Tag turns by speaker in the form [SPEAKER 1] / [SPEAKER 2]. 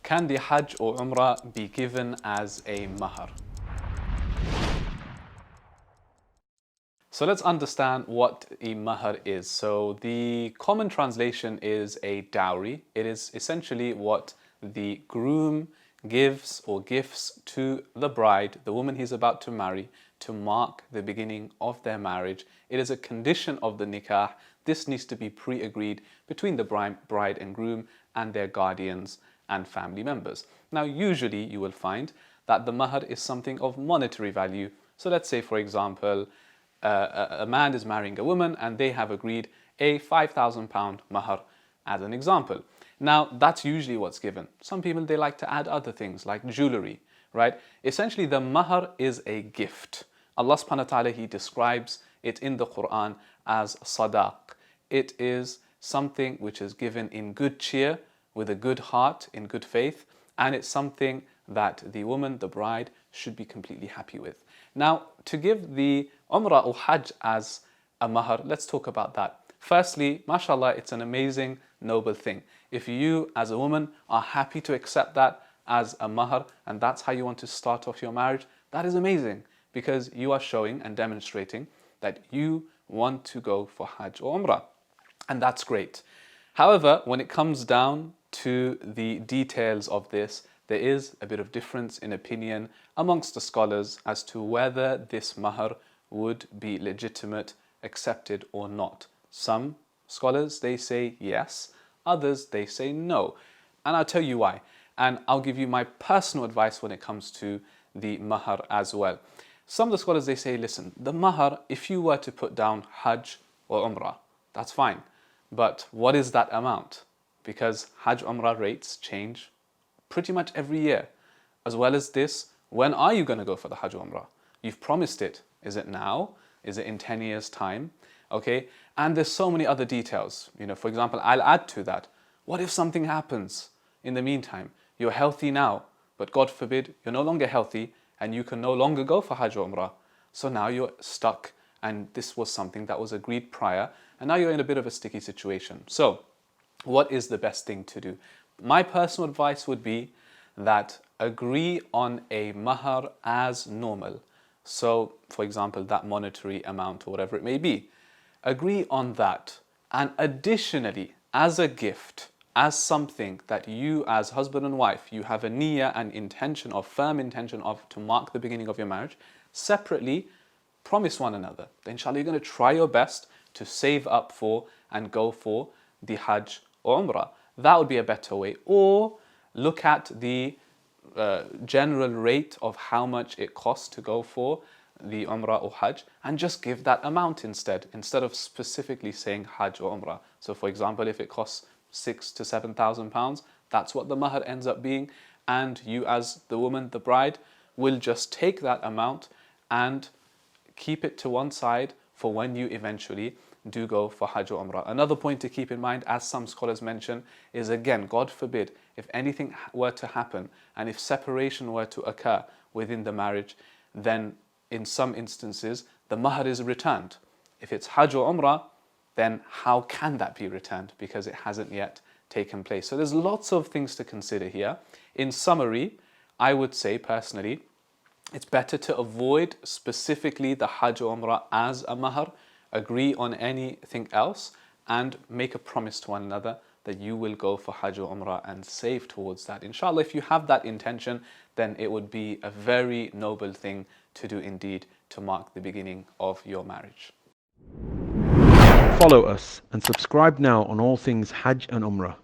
[SPEAKER 1] Can the Hajj or Umrah be given as a mahr? So let's understand what a mahr is. So the common translation is a dowry. It is essentially what the groom gives or gifts to the bride, the woman he's about to marry, to mark the beginning of their marriage. It is a condition of the nikah. This needs to be pre-agreed between the bride and groom and their guardians and family members. Now, usually you will find that the mahr is something of monetary value. So let's say, for example, a man is marrying a woman and they have agreed a £5,000 mahr as an example. Now, that's usually what's given. Some people, they like to add other things like jewelry, right? Essentially, the mahr is a gift. Allah subhanahu wa ta'ala, He describes it in the Quran as sadaq. It is something which is given in good cheer, with a good heart, in good faith, and it's something that the woman, the bride, should be completely happy with. Now, to give the Umrah or Hajj as a mahr, let's talk about that. Firstly, mashallah, it's an amazing, noble thing. If you, as a woman, are happy to accept that as a mahr, and that's how you want to start off your marriage, that is amazing, because you are showing and demonstrating that you want to go for Hajj or Umrah, and that's great. However, when it comes down to the details of this, there is a bit of difference in opinion amongst the scholars as to whether this mahr would be legitimate, accepted or not. Some scholars, they say yes, others they say no. And I'll tell you why. And I'll give you my personal advice when it comes to the mahr as well. Some of the scholars, they say, listen, the mahr, if you were to put down Hajj or Umrah, that's fine. But what is that amount? Because Hajj Umrah rates change pretty much every year. As well as this, when are you going to go for the Hajj Umrah? You've promised it. Is it now? Is it in 10 years' time? Okay, and there's so many other details. You know, for example, I'll add to that. What if something happens in the meantime? You're healthy now, but God forbid, you're no longer healthy and you can no longer go for Hajj or Umrah. So now you're stuck, and this was something that was agreed prior, and now you're in a bit of a sticky situation. So what is the best thing to do? My personal advice would be that agree on a mahr as normal. So, for example, that monetary amount or whatever it may be. Agree on that. And additionally, as a gift, as something that you as husband and wife, you have a niyyah and intention of, firm intention of, to mark the beginning of your marriage, separately promise one another. Then inshallah, you're going to try your best to save up for and go for the Hajj or Umrah. That would be a better way. Or look at the general rate of how much it costs to go for the Umrah or Hajj, and just give that amount instead of specifically saying Hajj or Umrah. So for example, if it costs £6,000 to £7,000, that's what the mahr ends up being, and you as the woman, the bride, will just take that amount and keep it to one side for when you eventually do go for Hajj or Umrah. Another point to keep in mind, as some scholars mention, is again, God forbid, if anything were to happen and if separation were to occur within the marriage, then in some instances the mahr is returned. If it's Hajj or Umrah, then how can that be returned? Because it hasn't yet taken place. So there's lots of things to consider here. In summary, I would say personally, it's better to avoid specifically the Hajj or Umrah as a mahr, agree on anything else, and make a promise to one another that you will go for Hajj or Umrah and save towards that. Inshallah, if you have that intention, then it would be a very noble thing to do indeed to mark the beginning of your marriage.
[SPEAKER 2] Follow us and subscribe now on all things Hajj and Umrah.